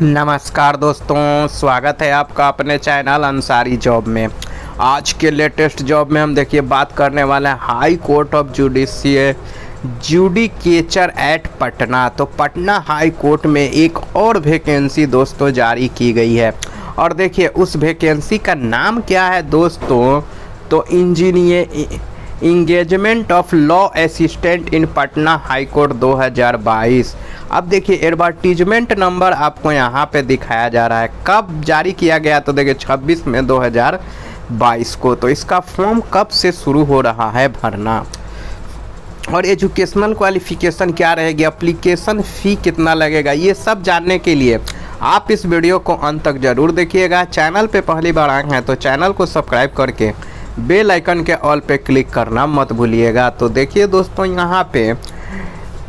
नमस्कार दोस्तों, स्वागत है आपका अपने चैनल अंसारी जॉब में। आज के लेटेस्ट जॉब में हम देखिए बात करने वाले हैं high court of judicature at Patna. तो पटना हाई कोर्ट में एक और वैकेंसी दोस्तों जारी की गई है और देखिए उस वैकेंसी का नाम क्या है दोस्तों, तो engineer engagement of law assistant in Patna high court 2022। अब देखिए एडवर्टीजमेंट नंबर आपको यहाँ पे दिखाया जा रहा है। कब जारी किया गया, तो देखिए 26 में 2022 को। तो इसका फॉर्म कब से शुरू हो रहा है भरना और एजुकेशनल क्वालिफिकेशन क्या रहेगी, एप्लीकेशन फ़ी कितना लगेगा, ये सब जानने के लिए आप इस वीडियो को अंत तक ज़रूर देखिएगा। चैनल पे पहली बार आए हैं तो चैनल को सब्सक्राइब करके बेल आइकन के ऑल पे क्लिक करना मत भूलिएगा। तो देखिए दोस्तों, यहाँ पे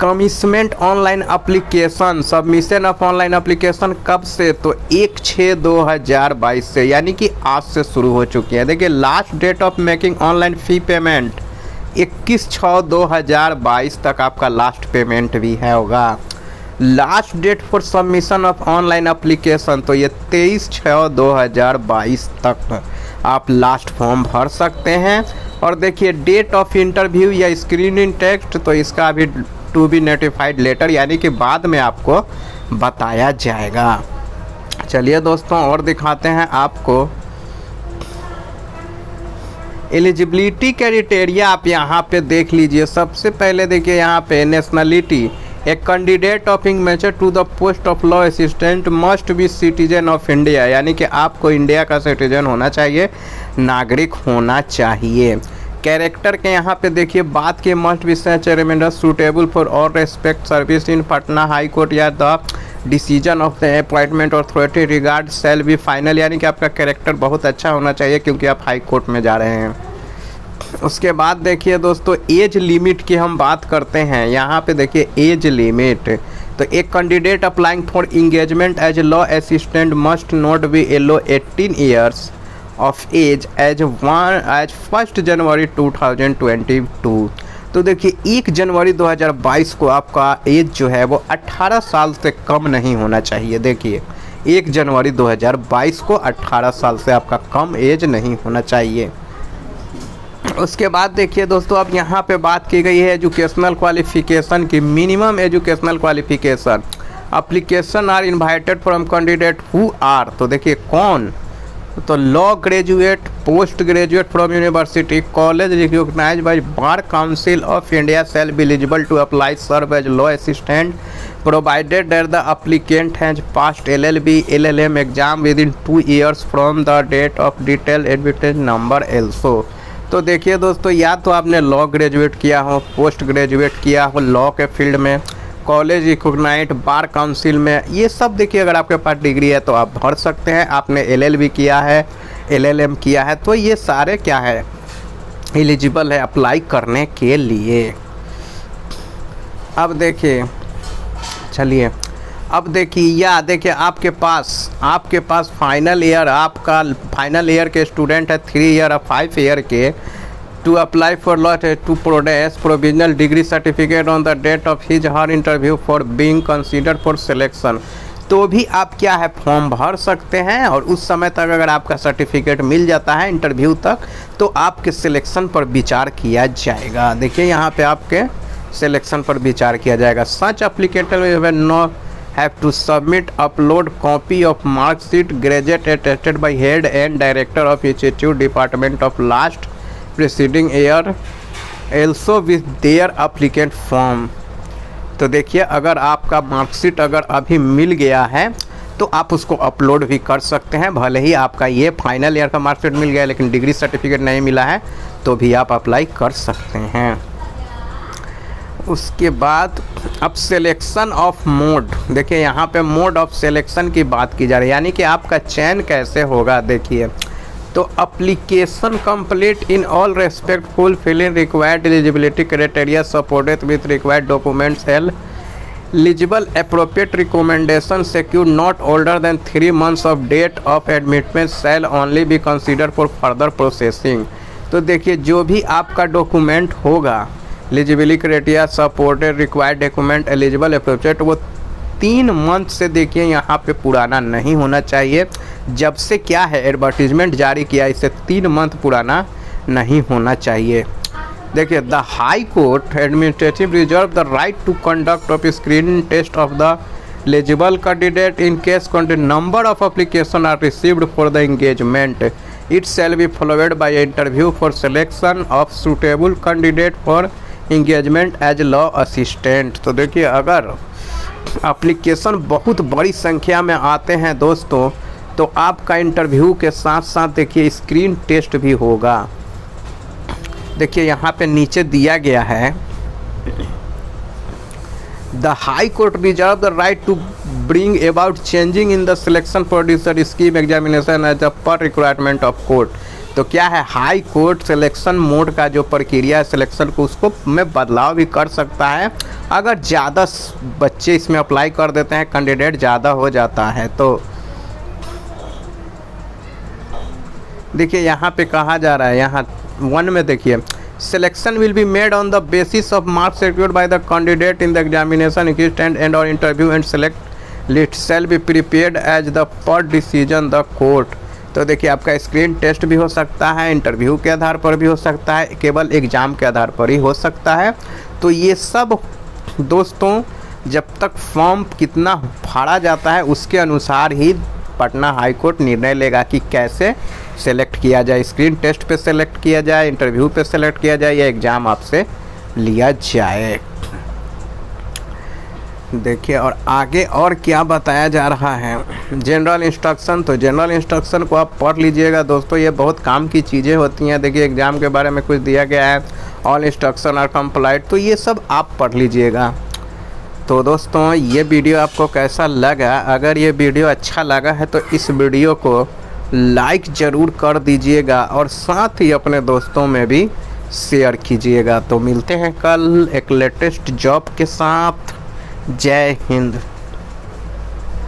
commitment online application, submission of online application कब से, तो 1/6/2022 से, यानी कि आज से शुरू हो चुकी है। देखिए last date of making online fee payment 21/6/2022 तक आपका लास्ट पेमेंट भी है होगा। Last date for submission of online application, तो ये 23/6/2022 तक आप लास्ट फॉर्म भर सकते हैं। और देखिए डेट ऑफ इंटरव्यू या स्क्रीनिंग टेस्ट, तो इसका भी टू बी नोटिफाइड लेटर, यानी कि बाद में आपको बताया जाएगा। चलिए दोस्तों और दिखाते हैं आपको एलिजिबिलिटी क्राइटेरिया। आप यहाँ पे देख लीजिए। सबसे पहले देखिए यहाँ पे nationality, a candidate of mature to the post of law assistant must be citizen of India, यानी कि आपको इंडिया का सिटीजन होना चाहिए, नागरिक होना चाहिए। कैरेक्टर के यहाँ पे देखिए बात के must be such reminder suitable for all respect service in Patna high court या the decision of the appointment authority regard shall be final, यानी कि आपका कैरेक्टर बहुत अच्छा होना चाहिए क्योंकि आप हाई कोर्ट में जा रहे हैं। उसके बाद देखिए दोस्तों एज लिमिट की हम बात करते हैं। यहाँ पे देखिए एज लिमिट, तो एक candidate applying for engagement as law assistant must not be below 18 years of age as 1 January 2022। तो देखिए 1 जनवरी 2022 को आपका एज जो है वो 18 साल से कम नहीं होना चाहिए। देखिए 1 जनवरी 2022 को 18 साल से आपका कम एज नहीं होना चाहिए। उसके बाद देखिए दोस्तों, अब यहाँ पे बात की गई है एजुकेशनल क्वालिफिकेशन की। Minimum educational qualification application are invited from candidate who are, तो देखिए कौन, तो law graduate, post graduate from university, college recognised by bar council of India shall be eligible to apply serve as law assistant provided that the applicant has passed LLB LLM exam within 2 years from the date of detail advertise number also. तो देखिए दोस्तों, या तो आपने law graduate किया हो, post graduate किया हो लॉ के फील्ड में, कॉलेज रिकॉग्नाइज्ड बार काउंसिल में, ये सब देखिए अगर आपके पास डिग्री है तो आप भर सकते हैं। आपने LLB किया है, LLM किया है, तो ये सारे क्या है एलिजिबल है अप्लाई करने के लिए। अब देखिए चलिए, अब देखिए या देखिए आपके पास फाइनल ईयर, आपका फाइनल ईयर के स्टूडेंट है 3 ईयर और 5 ईयर के, to apply for law to produce provisional degree certificate on the date of his her interview for being considered for selection, तो भी आप क्या है फॉर्म भर सकते हैं। और उस समय तक अगर आपका सर्टिफिकेट मिल जाता है इंटरव्यू तक, तो आपके सिलेक्शन पर विचार किया जाएगा। देखिए यहाँ पे आपके सिलेक्शन पर विचार किया जाएगा। Such applicant no have to submit upload copy of mark sheet graduate attested by head and director of institute department of last preceding year also with their applicant form। तो देखिए अगर आपका मार्कशीट अगर अभी मिल गया है तो आप उसको अपलोड भी कर सकते हैं। भले ही आपका ये फाइनल ईयर का मार्कशीट मिल गया लेकिन डिग्री सर्टिफिकेट नहीं मिला है, तो भी आप अप्लाई कर सकते हैं। उसके बाद अब सिलेक्शन ऑफ मोड, देखिए यहाँ पे मोड ऑफ सिलेक्शन की बात की जा रही है, यानी कि आपका चयन कैसे होगा। देखिए तो application complete in all respect fulfilling required eligibility criteria supported with required documents eligible appropriate recommendation secure not older than 3 months of date of admitment shall only be consider for further processing. तो देखिए जो भी आपका document होगा eligibility criteria supported required document eligible appropriate, वो 3 month से देखिए यहाँ पे पुराना नहीं होना चाहिए। जब से क्या है एडवर्टीजमेंट जारी किया इससे 3 मंथ पुराना नहीं होना चाहिए। देखिए the high court administrative reserve the right to conduct of screening test of the eligible candidate in case the number of applications are received for the engagement. It shall be followed by an interview for selection of suitable candidate for engagement as law assistant। तो देखिए अगर application बहुत बड़ी संख्या में आते हैं दोस्तों तो आपका इंटरव्यू के साथ साथ देखिए स्क्रीन टेस्ट भी होगा। देखिए यहाँ पे नीचे दिया गया है The High Court reserves the right to bring about changing in the selection procedure scheme examination as a per requirement of court। तो क्या है हाई कोर्ट सिलेक्शन मोड का जो प्रक्रिया है सिलेक्शन को उसको में बदलाव भी कर सकता है अगर ज़्यादा बच्चे इसमें अप्लाई कर देते हैं, कैंडिडेट ज़्यादा हो जाता है। तो देखिए यहाँ पे कहा जा रहा है, यहाँ 1 में देखिए Selection will be made on the basis of marks secured by the candidate in the examination equivalent and or interview and select list shall be prepared as the per decision the court। तो देखिए आपका screen test भी हो सकता है, interview के आधार पर भी हो सकता है, केवल एग्ज़ाम के आधार पर ही हो सकता है। तो ये सब दोस्तों जब तक फॉर्म कितना फाड़ा जाता है उसके अनुसार ही पटना हाई कोर्ट निर्णय लेगा कि कैसे सेलेक्ट किया जाए, स्क्रीन टेस्ट पे सेलेक्ट किया जाए, इंटरव्यू पे सेलेक्ट किया जाए या एग्ज़ाम आपसे लिया जाए। देखिए और आगे और क्या बताया जा रहा है जनरल इंस्ट्रक्शन। तो जनरल इंस्ट्रक्शन को आप पढ़ लीजिएगा दोस्तों, ये बहुत काम की चीज़ें होती हैं। देखिए एग्ज़ाम के बारे में कुछ दिया गया है, ऑल इंस्ट्रक्शन आर कंप्लाइड, तो ये सब आप पढ़ लीजिएगा। तो दोस्तों ये वीडियो आपको कैसा लगा? अगर ये वीडियो अच्छा लगा है तो इस वीडियो को लाइक ज़रूर कर दीजिएगा और साथ ही अपने दोस्तों में भी शेयर कीजिएगा। तो मिलते हैं कल एक लेटेस्ट जॉब के साथ। जय हिंद।